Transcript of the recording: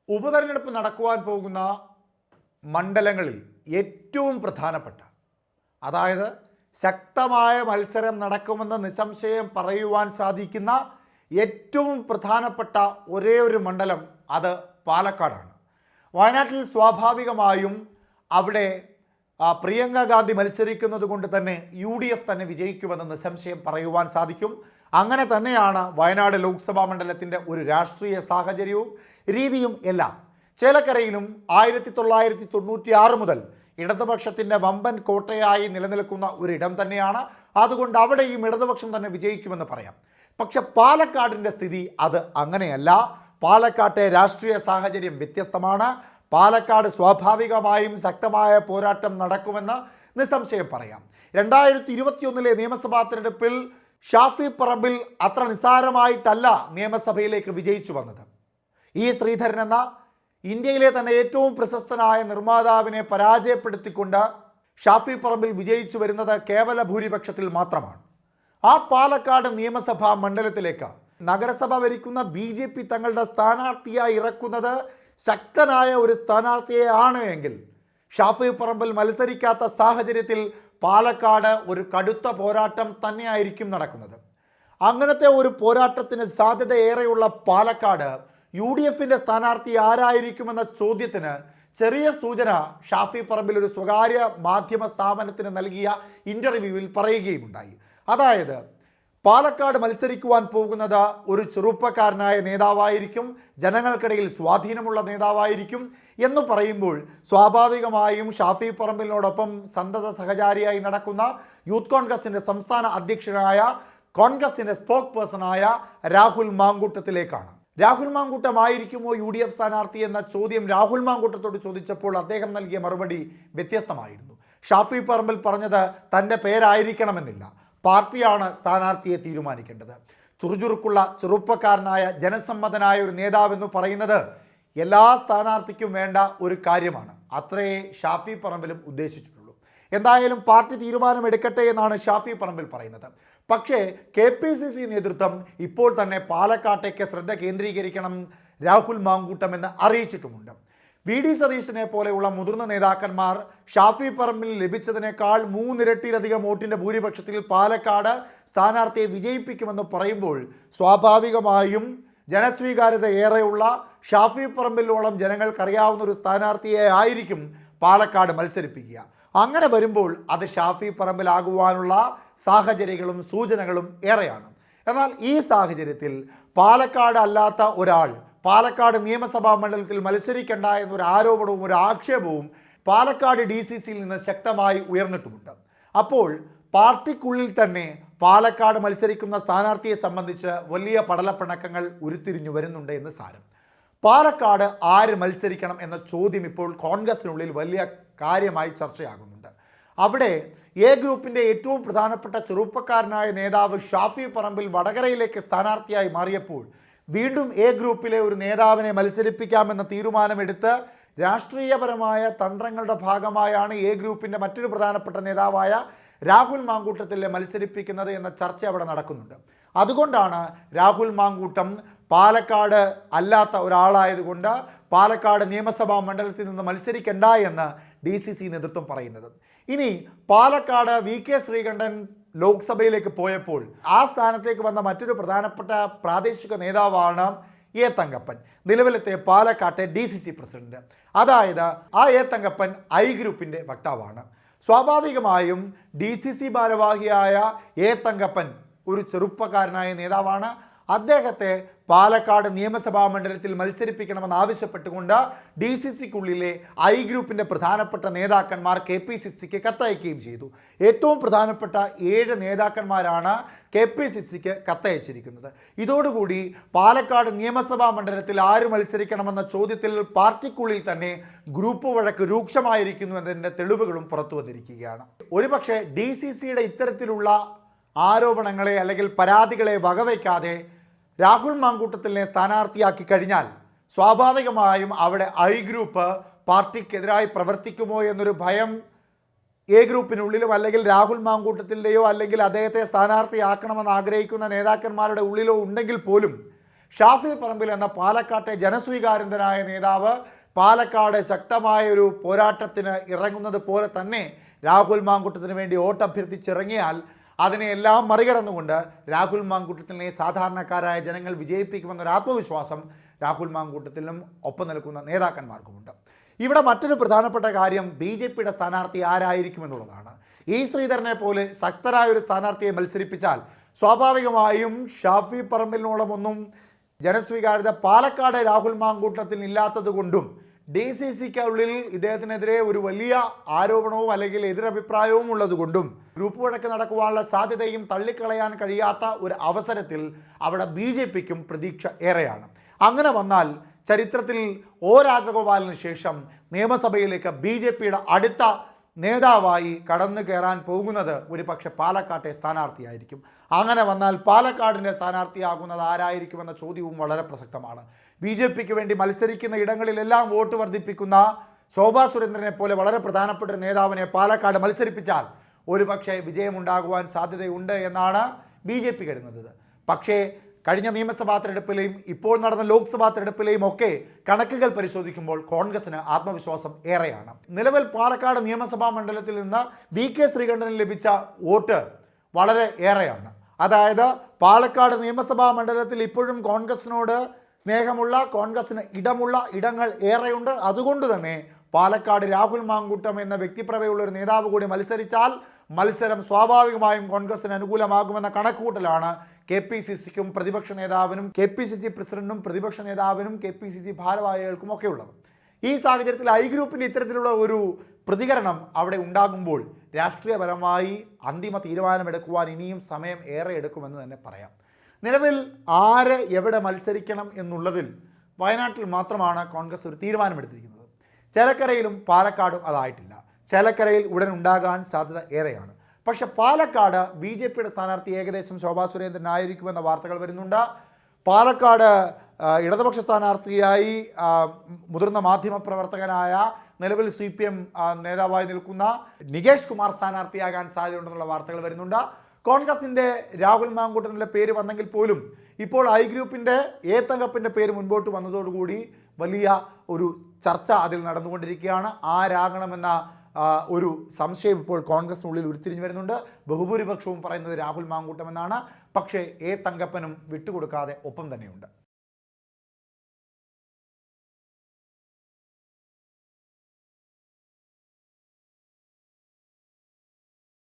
ഉപതെരഞ്ഞെടുപ്പ് നടക്കുവാൻ പോകുന്ന മണ്ഡലങ്ങളിൽ ഏറ്റവും പ്രധാനപ്പെട്ട, അതായത് ശക്തമായ മത്സരം നടക്കുമെന്ന് നിസ്സംശയം പറയുവാൻ സാധിക്കുന്ന ഏറ്റവും പ്രധാനപ്പെട്ട ഒരേ ഒരു മണ്ഡലം അത് പാലക്കാടാണ്. വയനാട്ടിൽ സ്വാഭാവികമായും അവിടെ പ്രിയങ്ക ഗാന്ധി മത്സരിക്കുന്നത് കൊണ്ട് തന്നെ UDF തന്നെ വിജയിക്കുമെന്ന് നിസ്സംശയം പറയുവാൻ സാധിക്കും. അങ്ങനെ തന്നെയാണ് വയനാട് ലോക്സഭാ മണ്ഡലത്തിൻ്റെ ഒരു രാഷ്ട്രീയ സാഹചര്യവും രീതിയും എല്ലാം. ചേലക്കരയിലും 1996 മുതൽ ഇടതുപക്ഷത്തിൻ്റെ വമ്പൻ കോട്ടയായി നിലനിൽക്കുന്ന ഒരിടം തന്നെയാണ്. അതുകൊണ്ട് അവിടെയും ഇടതുപക്ഷം തന്നെ വിജയിക്കുമെന്ന് പറയാം. പക്ഷെ പാലക്കാടിൻ്റെ സ്ഥിതി അത് അങ്ങനെയല്ല. പാലക്കാട്ടെ രാഷ്ട്രീയ സാഹചര്യം വ്യത്യസ്തമാണ്. പാലക്കാട് സ്വാഭാവികമായും ശക്തമായ പോരാട്ടം നടക്കുമെന്ന് നിസ്സംശയം പറയാം. 2021 നിയമസഭാ തിരഞ്ഞെടുപ്പിൽ ഷാഫി പറമ്പിൽ അത്ര നിസ്സാരമായിട്ടല്ല നിയമസഭയിലേക്ക് വിജയിച്ചു വന്നത്. E. ശ്രീധരൻ എന്ന ഇന്ത്യയിലെ തന്നെ ഏറ്റവും പ്രശസ്തനായ നിർമ്മാതാവിനെ പരാജയപ്പെടുത്തിക്കൊണ്ട് ഷാഫി പറമ്പിൽ വിജയിച്ചു വരുന്നത് കേവല ഭൂരിപക്ഷത്തിൽ മാത്രമാണ്. ആ പാലക്കാട് നിയമസഭാ മണ്ഡലത്തിലേക്ക് നഗരസഭ ഭരിക്കുന്ന BJP തങ്ങളുടെ സ്ഥാനാർത്ഥിയായി ഇറക്കുന്നത് ശക്തനായ ഒരു സ്ഥാനാർത്ഥിയെ ആണ് എങ്കിൽ ഷാഫി പറമ്പിൽ മത്സരിക്കാത്ത സാഹചര്യത്തിൽ പാലക്കാട് ഒരു കടുത്ത പോരാട്ടം തന്നെയായിരിക്കും നടക്കുന്നത്. അങ്ങനത്തെ ഒരു പോരാട്ടത്തിന് സാധ്യത ഏറെയുള്ള പാലക്കാട് UDFൻ്റെ സ്ഥാനാർത്ഥി ആരായിരിക്കുമെന്ന ചോദ്യത്തിന് ചെറിയ സൂചന ഷാഫി പറമ്പിൽ ഒരു സ്വകാര്യ മാധ്യമ സ്ഥാപനത്തിന് നൽകിയ ഇൻ്റർവ്യൂവിൽ പറയുകയുമുണ്ടായി. അതായത് പാലക്കാട് മത്സരിക്കുവാൻ പോകുന്നത് ഒരു ചെറുപ്പക്കാരനായ നേതാവായിരിക്കും, ജനങ്ങൾക്കിടയിൽ സ്വാധീനമുള്ള നേതാവായിരിക്കും എന്ന് പറയുമ്പോൾ സ്വാഭാവികമായും ഷാഫി പറമ്പിലിനോടൊപ്പം സന്തത സഹചാരിയായി നടക്കുന്ന യൂത്ത് കോൺഗ്രസിൻ്റെ സംസ്ഥാന അധ്യക്ഷനായ കോൺഗ്രസിൻ്റെ സ്പോക്ക് പേഴ്സണായ രാഹുൽ മാങ്കൂട്ടത്തിലേക്കാണ്. രാഹുൽ മാങ്കൂട്ടമായിരിക്കുമോ UDF സ്ഥാനാർത്ഥി എന്ന ചോദ്യം രാഹുൽ മാങ്കൂട്ടത്തോട് ചോദിച്ചപ്പോൾ അദ്ദേഹം നൽകിയ മറുപടി വ്യത്യസ്തമായിരുന്നു. ഷാഫി പറമ്പിൽ പറഞ്ഞത് തൻ്റെ പേരായിരിക്കണമെന്നില്ല, പാർട്ടിയാണ് സ്ഥാനാർത്ഥിയെ തീരുമാനിക്കേണ്ടത്. ചുറുചുറുക്കുള്ള ചെറുപ്പക്കാരനായ ജനസമ്മതനായ ഒരു നേതാവെന്ന് പറയുന്നത് എല്ലാ സ്ഥാനാർത്ഥിക്കും വേണ്ട ഒരു കാര്യമാണ്. അത്രയേ ഷാഫി പറമ്പിലും ഉദ്ദേശിച്ചിട്ടുള്ളൂ. എന്തായാലും പാർട്ടി തീരുമാനമെടുക്കട്ടെ എന്നാണ് ഷാഫി പറമ്പിൽ പറയുന്നത്. പക്ഷേ KPCC നേതൃത്വം ഇപ്പോൾ തന്നെ പാലക്കാട്ടേക്ക് ശ്രദ്ധ കേന്ദ്രീകരിക്കണം രാഹുൽ മാങ്കൂട്ടമെന്ന് അറിയിച്ചിട്ടുമുണ്ട്. VD സതീശനെ പോലെയുള്ള മുതിർന്ന നേതാക്കന്മാർ ഷാഫി പറമ്പിൽ ലഭിച്ചതിനേക്കാൾ 3 ഇരട്ടിയിലധികം വോട്ടിൻ്റെ ഭൂരിപക്ഷത്തിൽ പാലക്കാട് സ്ഥാനാർത്ഥിയെ വിജയിപ്പിക്കുമെന്ന് പറയുമ്പോൾ സ്വാഭാവികമായും ജനസ്വീകാര്യത ഏറെയുള്ള ഷാഫി പറമ്പിലോളം ജനങ്ങൾക്കറിയാവുന്ന ഒരു സ്ഥാനാർത്ഥിയെ ആയിരിക്കും പാലക്കാട് മത്സരിപ്പിക്കുക. അങ്ങനെ വരുമ്പോൾ അത് ഷാഫി പറമ്പിലാകുവാനുള്ള സാഹചര്യങ്ങളും സൂചനകളും ഏറെയാണ്. എന്നാൽ ഈ സാഹചര്യത്തിൽ പാലക്കാട് അല്ലാത്ത ഒരാൾ പാലക്കാട് നിയമസഭാ മണ്ഡലത്തിൽ മത്സരിക്കേണ്ട എന്നൊരു ആരോപണവും ഒരു ആക്ഷേപവും പാലക്കാട് DCCയിൽ നിന്ന് ശക്തമായി ഉയർന്നിട്ടുമുണ്ട്. അപ്പോൾ പാർട്ടിക്കുള്ളിൽ തന്നെ പാലക്കാട് മത്സരിക്കുന്ന സ്ഥാനാർത്ഥിയെ സംബന്ധിച്ച് വലിയ പടലപ്പിണക്കങ്ങൾ ഉരുത്തിരിഞ്ഞു വരുന്നുണ്ട് എന്ന് സാരം. പാലക്കാട് ആര് മത്സരിക്കണം എന്ന ചോദ്യം ഇപ്പോൾ കോൺഗ്രസിനുള്ളിൽ വലിയ കാര്യമായി ചർച്ചയാകുന്നുണ്ട്. അവിടെ A ഗ്രൂപ്പിൻ്റെ ഏറ്റവും പ്രധാനപ്പെട്ട ചെറുപ്പക്കാരനായ നേതാവ് ഷാഫി പറമ്പിൽ വടകരയിലേക്ക് സ്ഥാനാർത്ഥിയായി മാറിയപ്പോൾ വീണ്ടും A ഗ്രൂപ്പിലെ ഒരു നേതാവിനെ മത്സരിപ്പിക്കാമെന്ന തീരുമാനമെടുത്ത് രാഷ്ട്രീയപരമായ തന്ത്രങ്ങളുടെ ഭാഗമായാണ് A ഗ്രൂപ്പിൻ്റെ മറ്റൊരു പ്രധാനപ്പെട്ട നേതാവായ രാഹുൽ മാങ്കൂട്ടത്തിലെ മത്സരിപ്പിക്കുന്നത് എന്ന ചർച്ച അവിടെ നടക്കുന്നുണ്ട്. അതുകൊണ്ടാണ് രാഹുൽ മാങ്കൂട്ടം പാലക്കാട് അല്ലാത്ത ഒരാളായതുകൊണ്ട് പാലക്കാട് നിയമസഭാ മണ്ഡലത്തിൽ നിന്ന് മത്സരിക്കണ്ട എന്ന് DCC നേതൃത്വം പറയുന്നത്. ഇനി പാലക്കാട് VK ശ്രീകണ്ഠൻ ലോക്സഭയിലേക്ക് പോയപ്പോൾ ആ സ്ഥാനത്തേക്ക് വന്ന മറ്റൊരു പ്രധാനപ്പെട്ട പ്രാദേശിക നേതാവാണ് A. തങ്കപ്പൻ, നിലവിലത്തെ പാലക്കാട്ടെ DCC പ്രസിഡന്റ്. അതായത് ആ A. തങ്കപ്പൻ I ഗ്രൂപ്പിൻ്റെ വക്താവാണ്. സ്വാഭാവികമായും DCC ഭാരവാഹിയായ A. തങ്കപ്പൻ ഒരു ചെറുപ്പക്കാരനായ നേതാവാണ്. അദ്ദേഹത്തെ പാലക്കാട് നിയമസഭാ മണ്ഡലത്തിൽ മത്സരിപ്പിക്കണമെന്ന് ആവശ്യപ്പെട്ടുകൊണ്ട് DCCക്കുള്ളിലെ I ഗ്രൂപ്പിൻ്റെ പ്രധാനപ്പെട്ട നേതാക്കന്മാർ KPCCക്ക് കത്തയക്കുകയും ചെയ്തു. ഏറ്റവും പ്രധാനപ്പെട്ട 7 നേതാക്കന്മാരാണ് KPCCക്ക് കത്തയച്ചിരിക്കുന്നത്. ഇതോടുകൂടി പാലക്കാട് നിയമസഭാ മണ്ഡലത്തിൽ ആര് മത്സരിക്കണമെന്ന ചോദ്യത്തിൽ പാർട്ടിക്കുള്ളിൽ തന്നെ ഗ്രൂപ്പ് വഴക്ക് രൂക്ഷമായിരിക്കുന്നു എന്നതിൻ്റെ തെളിവുകളും പുറത്തു വന്നിരിക്കുകയാണ്. ഒരുപക്ഷെ DCCയുടെ ഇത്തരത്തിലുള്ള ആരോപണങ്ങളെ അല്ലെങ്കിൽ പരാതികളെ വകവയ്ക്കാതെ രാഹുൽ മാങ്കൂട്ടത്തിനെ സ്ഥാനാർത്ഥിയാക്കി കഴിഞ്ഞാൽ സ്വാഭാവികമായും അവിടെ I ഗ്രൂപ്പ് പാർട്ടിക്കെതിരായി പ്രവർത്തിക്കുമോ എന്നൊരു ഭയം A ഗ്രൂപ്പിനുള്ളിലും അല്ലെങ്കിൽ രാഹുൽ മാങ്കൂട്ടത്തിൻ്റെയോ അല്ലെങ്കിൽ അദ്ദേഹത്തെ സ്ഥാനാർത്ഥിയാക്കണമെന്ന് ആഗ്രഹിക്കുന്ന നേതാക്കന്മാരുടെ ഉള്ളിലോ ഉണ്ടെങ്കിൽ പോലും ഷാഫി പറമ്പിൽ എന്ന പാലക്കാട്ടെ ജനസ്വീകാര്യനായ നേതാവ് പാലക്കാട് ശക്തമായ ഒരു പോരാട്ടത്തിന് ഇറങ്ങുന്നത് പോലെ തന്നെ രാഹുൽ മാങ്കൂട്ടത്തിന് വേണ്ടി വോട്ടഭ്യർത്ഥിച്ചിറങ്ങിയാൽ അതിനെല്ലാം മറികടന്നുകൊണ്ട് രാഹുൽ മാങ്കൂട്ടത്തിനെ സാധാരണക്കാരായ ജനങ്ങൾ വിജയിപ്പിക്കുമെന്നൊരു ആത്മവിശ്വാസം രാഹുൽ മാങ്കൂട്ടത്തിലും ഒപ്പം നിൽക്കുന്ന നേതാക്കന്മാർക്കുമുണ്ട്. ഇവിടെ മറ്റൊരു പ്രധാനപ്പെട്ട കാര്യം BJPയുടെ സ്ഥാനാർത്ഥി ആരായിരിക്കുമെന്നുള്ളതാണ്. ഈ ശ്രീധരനെ പോലെ ശക്തരായ ഒരു സ്ഥാനാർത്ഥിയെ മത്സരിപ്പിച്ചാൽ സ്വാഭാവികമായും ഷാഫി പറമ്പിലിനോളമൊന്നും ജനസ്വീകാര്യത പാലക്കാട് രാഹുൽ മാങ്കൂട്ടത്തിൽ ഇല്ലാത്തത് കൊണ്ടും DCCക്കുള്ളിൽ ഇദ്ദേഹത്തിനെതിരെ ഒരു വലിയ ആരോപണവും അല്ലെങ്കിൽ എതിരഭിപ്രായവും ഉള്ളതുകൊണ്ടും ഗ്രൂപ്പ് വഴക്ക് നടക്കുവാനുള്ള സാധ്യതയും തള്ളിക്കളയാൻ കഴിയാത്ത ഒരു അവസരത്തിൽ അവിടെ BJPക്കും പ്രതീക്ഷ ഏറെയാണ്. അങ്ങനെ വന്നാൽ ചരിത്രത്തിൽ O രാജഗോപാലിന് ശേഷം നിയമസഭയിലേക്ക് BJPയുടെ അടുത്ത നേതാവായി കടന്നു കയറാൻ പോകുന്നത് ഒരു പക്ഷേ പാലക്കാട്ടെ സ്ഥാനാർത്ഥിയായിരിക്കും. അങ്ങനെ വന്നാൽ പാലക്കാടിൻ്റെ സ്ഥാനാർത്ഥിയാകുന്നത് ആരായിരിക്കുമെന്ന ചോദ്യവും വളരെ പ്രസക്തമാണ്. BJPക്ക് വേണ്ടി മത്സരിക്കുന്ന ഇടങ്ങളിലെല്ലാം വോട്ട് വർദ്ധിപ്പിക്കുന്ന ശോഭാ സുരേന്ദ്രനെ പോലെ വളരെ പ്രധാനപ്പെട്ട ഒരു നേതാവിനെ പാലക്കാട് മത്സരിപ്പിച്ചാൽ ഒരു പക്ഷേ വിജയമുണ്ടാകുവാൻ സാധ്യതയുണ്ട് എന്നാണ് BJP കരുതുന്നത്. പക്ഷേ കഴിഞ്ഞ നിയമസഭാ തെരഞ്ഞെടുപ്പിലെയും ഇപ്പോൾ നടന്ന ലോക്സഭാ തെരഞ്ഞെടുപ്പിലെയും ഒക്കെ കണക്കുകൾ പരിശോധിക്കുമ്പോൾ കോൺഗ്രസിന് ആത്മവിശ്വാസം ഏറെയാണ്. നിലവിൽ പാലക്കാട് നിയമസഭാ മണ്ഡലത്തിൽ നിന്ന് VK ശ്രീകണ്ഠന് ലഭിച്ച വോട്ട് വളരെ ഏറെയാണ്. അതായത് പാലക്കാട് നിയമസഭാ മണ്ഡലത്തിൽ ഇപ്പോഴും കോൺഗ്രസിനോട് സ്നേഹമുള്ള, കോൺഗ്രസിന് ഇടങ്ങൾ ഏറെയുണ്ട്. അതുകൊണ്ട് തന്നെ പാലക്കാട് രാഹുൽ മാങ്കൂട്ടം എന്ന വ്യക്തിപ്രഭയുള്ള ഒരു നേതാവ് കൂടി മത്സരിച്ചാൽ മത്സരം സ്വാഭാവികമായും കോൺഗ്രസിന് അനുകൂലമാകുമെന്ന കണക്കുകൂട്ടലാണ് KPCCക്കും പ്രതിപക്ഷ നേതാവിനും KPCC പ്രസിഡന്റിനും പ്രതിപക്ഷ നേതാവിനും KPCC ഭാരവാഹികൾക്കും ഒക്കെ ഉള്ളത്. ഈ സാഹചര്യത്തിൽ ഐ ഗ്രൂപ്പിൻ്റെ ഇത്തരത്തിലുള്ള ഒരു പ്രതികരണം അവിടെ ഉണ്ടാകുമ്പോൾ രാഷ്ട്രീയപരമായി അന്തിമ തീരുമാനമെടുക്കുവാൻ ഇനിയും സമയം ഏറെ എടുക്കുമെന്ന് തന്നെ പറയാം. നിലവിൽ ആര് എവിടെ മത്സരിക്കണം എന്നുള്ളതിൽ വയനാട്ടിൽ മാത്രമാണ് കോൺഗ്രസ് ഒരു തീരുമാനമെടുത്തിരിക്കുന്നത്. ചേലക്കരയിലും പാലക്കാടും അതായിട്ടില്ല. ചേലക്കരയിൽ ഉടൻ ഉണ്ടാകാൻ സാധ്യത ഏറെയാണ്. പക്ഷെ പാലക്കാട് BJPയുടെ സ്ഥാനാർത്ഥി ഏകദേശം ശോഭാ സുരേന്ദ്രൻ ആയിരിക്കുമെന്ന വാർത്തകൾ വരുന്നുണ്ട്. പാലക്കാട് ഇടതുപക്ഷ സ്ഥാനാർത്ഥിയായി മുതിർന്ന മാധ്യമപ്രവർത്തകനായ നിലവിൽ CPM നേതാവായി നിൽക്കുന്ന നികേഷ് കുമാർ സ്ഥാനാർത്ഥിയാകാൻ സാധ്യതയുണ്ടെന്നുള്ള വാർത്തകൾ വരുന്നുണ്ട്. കോൺഗ്രസിൻ്റെ രാഹുൽ മാങ്കൂട്ടത്തിൻ്റെ പേര് വന്നെങ്കിൽ പോലും ഇപ്പോൾ ഐ ഗ്രൂപ്പിൻ്റെ തങ്കപ്പൻ്റെ പേര് മുൻപോട്ട് വന്നതോടുകൂടി വലിയ ഒരു ചർച്ച അതിൽ നടന്നുകൊണ്ടിരിക്കുകയാണ്. ആരാകണമെന്ന ഒരു സംശയം ഇപ്പോൾ കോൺഗ്രസിനുള്ളിൽ ഉരുത്തിരിഞ്ഞു വരുന്നുണ്ട്. ബഹുഭൂരിപക്ഷവും പറയുന്നത് രാഹുൽ മാങ്കൂട്ടം എന്നാണ്. പക്ഷേ തങ്കപ്പനും വിട്ടുകൊടുക്കാതെ ഒപ്പം തന്നെയുണ്ട്.